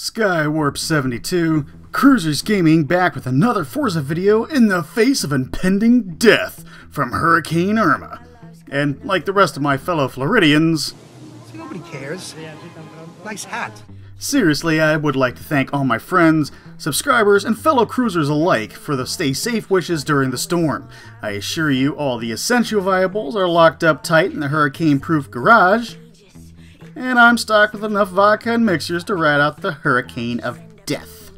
Skywarp72, Cruizers Gaming back with another Forza video in the face of impending death from Hurricane Irma. And like the rest of my fellow Floridians, nobody cares. Nice hat. Seriously, I would like to thank all my friends, subscribers, and fellow cruisers alike for the stay safe wishes during the storm. I assure you all the essential viables are locked up tight in the hurricane-proof garage, and I'm stocked with enough vodka and mixers to ride out the hurricane of death.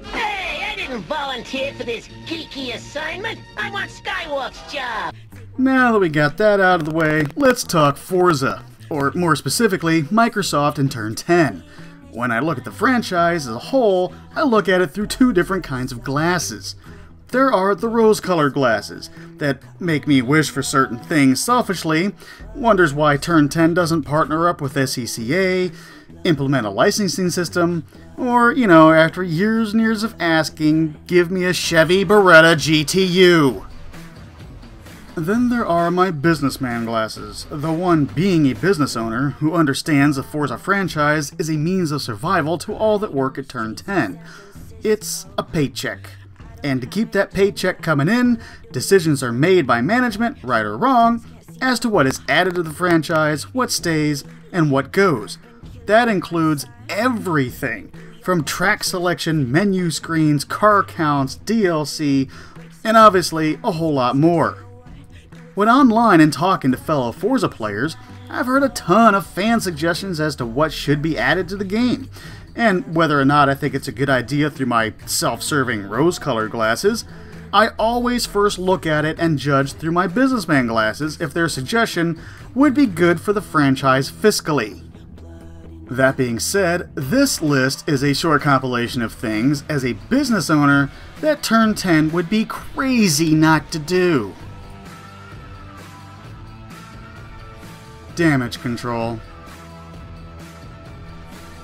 Hey, I didn't volunteer for this geeky assignment. I want Skywarp's job. Now that we got that out of the way, let's talk Forza. Or more specifically, Microsoft and Turn 10. When I look at the franchise as a whole, I look at it through two different kinds of glasses. There are the rose-colored glasses that make me wish for certain things selfishly, wonders why Turn 10 doesn't partner up with SCCA, implement a licensing system, or, you know, after years and years of asking, give me a Chevy Beretta GTU. Then there are my businessman glasses, the one being a business owner who understands the Forza franchise is a means of survival to all that work at Turn 10. It's a paycheck. And to keep that paycheck coming in, decisions are made by management, right or wrong, as to what is added to the franchise, what stays, and what goes. That includes everything, from track selection, menu screens, car counts, DLC, and obviously a whole lot more. When online and talking to fellow Forza players, I've heard a ton of fan suggestions as to what should be added to the game, and whether or not I think it's a good idea through my self-serving rose-colored glasses, I always first look at it and judge through my businessman glasses if their suggestion would be good for the franchise fiscally. That being said, this list is a short compilation of things, as a business owner, that Turn 10 would be crazy not to do. Damage control.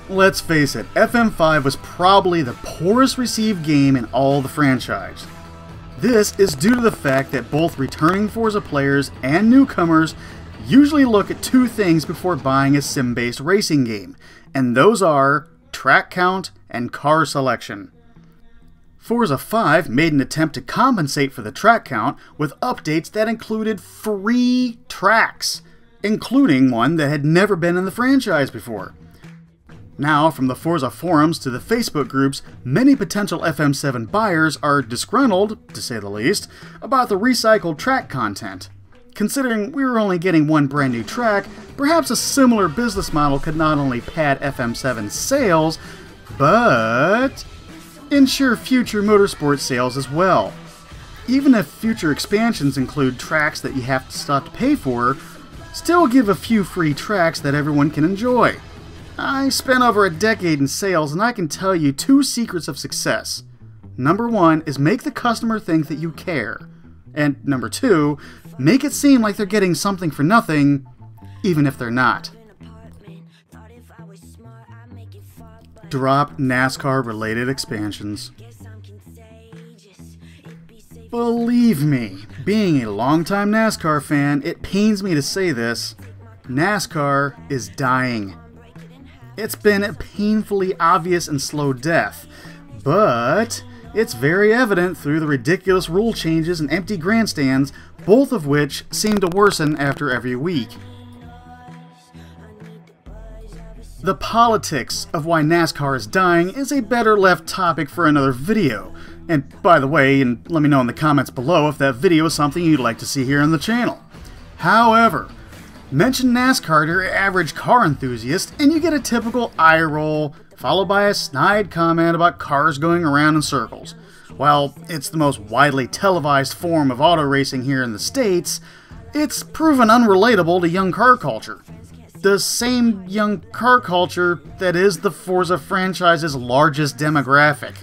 Let's face it, FM5 was probably the poorest received game in all the franchise. This is due to the fact that both returning Forza players and newcomers usually look at two things before buying a sim-based racing game, and those are track count and car selection. Forza 5 made an attempt to compensate for the track count with updates that included free tracks, including one that had never been in the franchise before. Now, from the Forza forums to the Facebook groups, many potential FM7 buyers are disgruntled, to say the least, about the recycled track content. Considering we were only getting one brand new track, perhaps a similar business model could not only pad FM7 sales, but ensure future Motorsports sales as well. Even if future expansions include tracks that you have to stop to pay for, still give a few free tracks that everyone can enjoy. I spent over a decade in sales and I can tell you two secrets of success. Number one is make the customer think that you care. And number two, make it seem like they're getting something for nothing, even if they're not. Drop NASCAR related expansions. Believe me, being a longtime NASCAR fan, it pains me to say this, NASCAR is dying. It's been a painfully obvious and slow death, but it's very evident through the ridiculous rule changes and empty grandstands, both of which seem to worsen after every week. The politics of why NASCAR is dying is a better left topic for another video. And by the way, and let me know in the comments below if that video is something you'd like to see here on the channel. However, mention NASCAR to your average car enthusiast and you get a typical eye roll, followed by a snide comment about cars going around in circles. While it's the most widely televised form of auto racing here in the States, it's proven unrelatable to young car culture. The same young car culture that is the Forza franchise's largest demographic.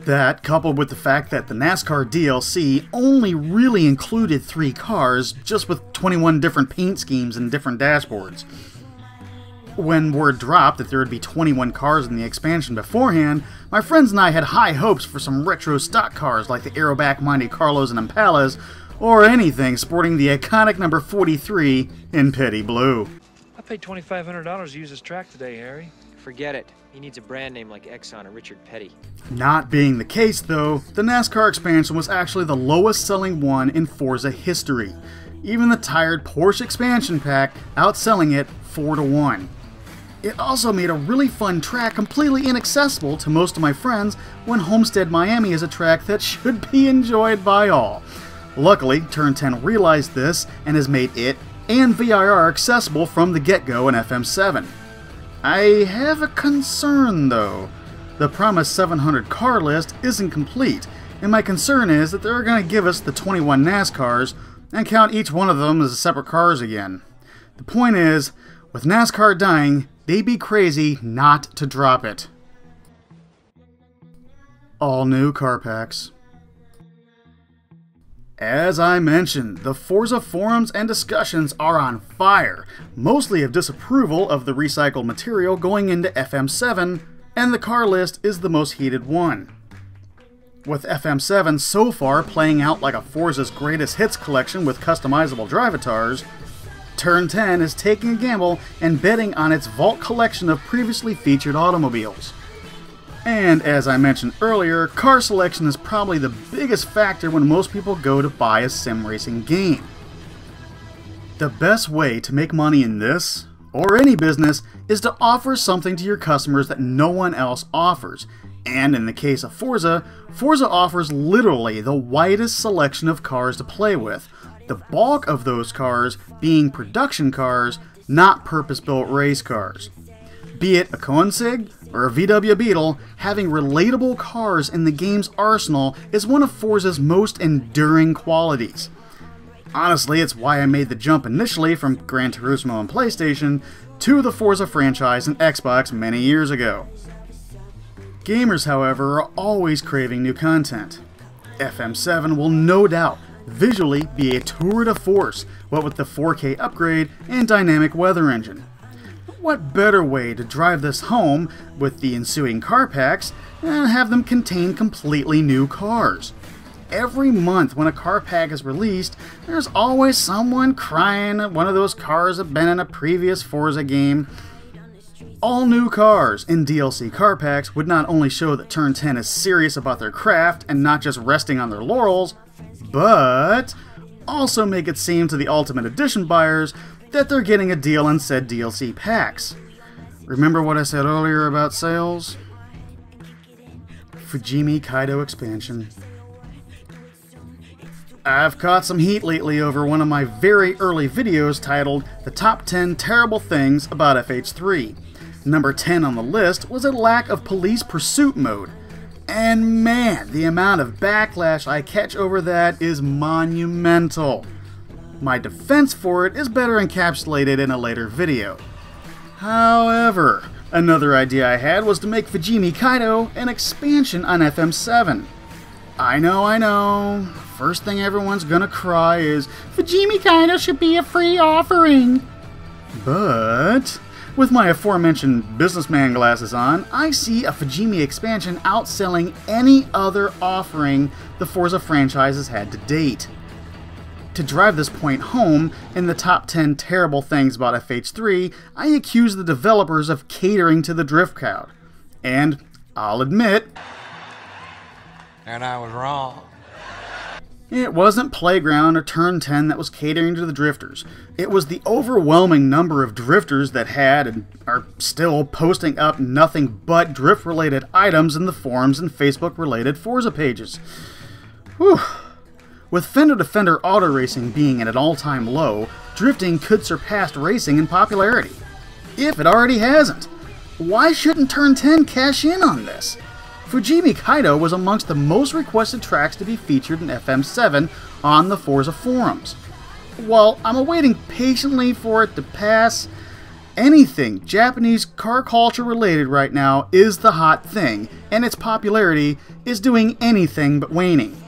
That, coupled with the fact that the NASCAR DLC only really included 3 cars, just with 21 different paint schemes and different dashboards. When word dropped that there would be 21 cars in the expansion beforehand, my friends and I had high hopes for some retro stock cars like the Aeroback Monte Carlos and Impalas, or anything sporting the iconic number 43 in petty blue. paid $2,500 to use this track today, Harry. Forget it. He needs a brand name like Exxon or Richard Petty. Not being the case, though, the NASCAR expansion was actually the lowest selling one in Forza history. Even the tired Porsche expansion pack outselling it 4-1. It also made a really fun track completely inaccessible to most of my friends when Homestead Miami is a track that should be enjoyed by all. Luckily, Turn 10 realized this and has made it and VIR accessible from the get-go in FM7. I have a concern though. The promised 700 car list isn't complete, and my concern is that they're going to give us the 21 NASCARs and count each one of them as separate cars again. The point is, with NASCAR dying, they'd be crazy not to drop it. All new car packs. As I mentioned, the Forza forums and discussions are on fire, mostly of disapproval of the recycled material going into FM7, and the car list is the most heated one. With FM7 so far playing out like a Forza's greatest hits collection with customizable drivatars, Turn 10 is taking a gamble and betting on its vault collection of previously featured automobiles. And as I mentioned earlier, car selection is probably the biggest factor when most people go to buy a sim racing game. The best way to make money in this, or any business, is to offer something to your customers that no one else offers. And in the case of Forza, Forza offers literally the widest selection of cars to play with, the bulk of those cars being production cars, not purpose-built race cars. Be it a Koenigsegg or a VW Beetle, having relatable cars in the game's arsenal is one of Forza's most enduring qualities. Honestly, it's why I made the jump initially from Gran Turismo and PlayStation to the Forza franchise and Xbox many years ago. Gamers, however, are always craving new content. FM7 will no doubt visually be a tour de force, what with the 4K upgrade and dynamic weather engine. What better way to drive this home with the ensuing car packs than have them contain completely new cars? Every month when a car pack is released, there's always someone crying that one of those cars have been in a previous Forza game. All new cars in DLC car packs would not only show that Turn 10 is serious about their craft and not just resting on their laurels, but also make it seem to the Ultimate Edition buyers that they're getting a deal on said DLC packs. Remember what I said earlier about sales? Fujimi Kaido expansion. I've caught some heat lately over one of my very early videos titled The Top 10 Terrible Things About FH3. Number 10 on the list was a lack of police pursuit mode. And man, the amount of backlash I catch over that is monumental. My defense for it is better encapsulated in a later video. However, another idea I had was to make Fujimi Kaido an expansion on FM7. I know, first thing everyone's gonna cry is, Fujimi Kaido should be a free offering. But with my aforementioned businessman glasses on, I see a Fujimi expansion outselling any other offering the Forza franchise has had to date. To drive this point home, in the top 10 terrible things about FH3, I accuse the developers of catering to the drift crowd. And I'll admit, and I was wrong. It wasn't Playground or Turn 10 that was catering to the drifters. It was the overwhelming number of drifters that had and are still posting up nothing but drift-related items in the forums and Facebook-related Forza pages. Whew. With fender-to-fender auto racing being at an all-time low, drifting could surpass racing in popularity. If it already hasn't. Why shouldn't Turn 10 cash in on this? Fujimi Kaido was amongst the most requested tracks to be featured in FM7 on the Forza forums. While I'm awaiting patiently for it to pass, anything Japanese car culture related right now is the hot thing, and its popularity is doing anything but waning.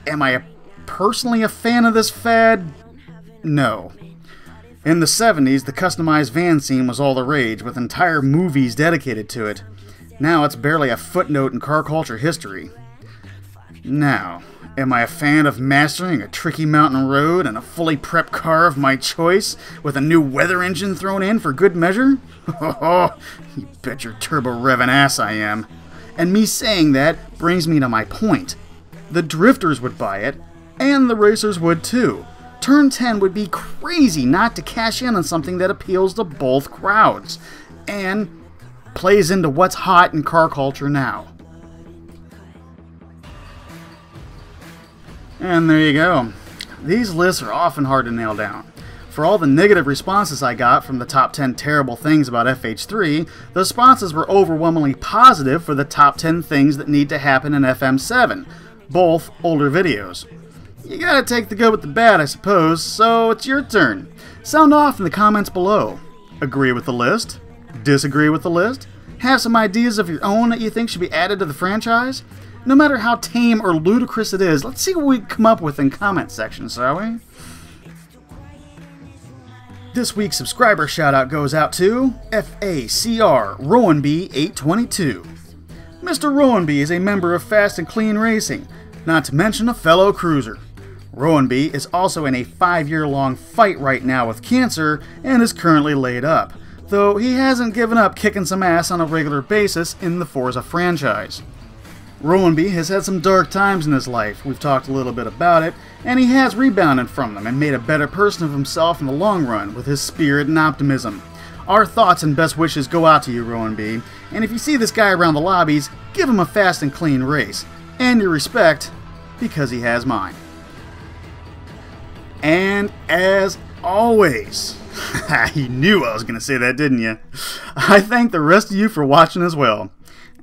Am I personally a fan of this fad? No. In the 70s, the customized van scene was all the rage, with entire movies dedicated to it. Now it's barely a footnote in car culture history. Now, am I a fan of mastering a tricky mountain road and a fully prepped car of my choice with a new weather engine thrown in for good measure? Oh, you bet your turbo-revving ass I am. And me saying that brings me to my point. The drifters would buy it, and the racers would too. Turn 10 would be crazy not to cash in on something that appeals to both crowds, and plays into what's hot in car culture now. And there you go. These lists are often hard to nail down. For all the negative responses I got from the top 10 terrible things about FH3, the responses were overwhelmingly positive for the top 10 things that need to happen in FM7, both older videos. You gotta take the good with the bad, I suppose, so it's your turn. Sound off in the comments below. Agree with the list? Disagree with the list? Have some ideas of your own that you think should be added to the franchise? No matter how tame or ludicrous it is, let's see what we come up with in comment section, shall we? This week's subscriber shoutout goes out to FACR Rowanby822. Mr. Rowanby is a member of Fast and Clean Racing, not to mention a fellow cruiser. Rowanby is also in a 5-year-long fight right now with cancer and is currently laid up, though he hasn't given up kicking some ass on a regular basis in the Forza franchise. Rowanby has had some dark times in his life, we've talked a little bit about it, and he has rebounded from them and made a better person of himself in the long run with his spirit and optimism. Our thoughts and best wishes go out to you, Rowanby, and if you see this guy around the lobbies, give him a fast and clean race, and your respect, because he has mine. And as always, you knew I was going to say that, didn't you? I thank the rest of you for watching as well.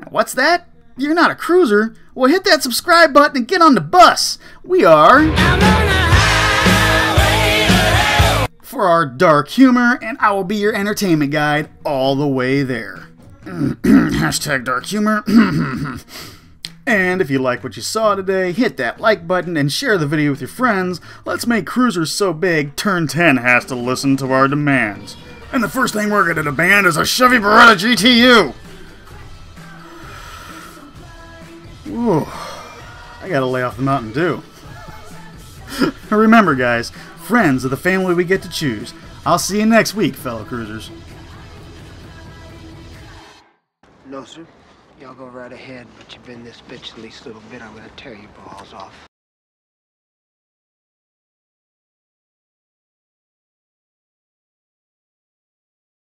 What's that? You're not a cruiser? Well, hit that subscribe button and get on the bus. We are for our dark humor, and I will be your entertainment guide all the way there. Hashtag dark humor. And if you like what you saw today, hit that like button and share the video with your friends. Let's make Cruisers so big, Turn 10 has to listen to our demands. And the first thing we're going to demand is a Chevy Beretta GTU. Ooh, I gotta lay off the Mountain Dew. Remember guys, friends are the family we get to choose. I'll see you next week, fellow cruisers. No, sir. Y'all go right ahead, but you've been this bitch the least little bit, I'm gonna tear your balls off.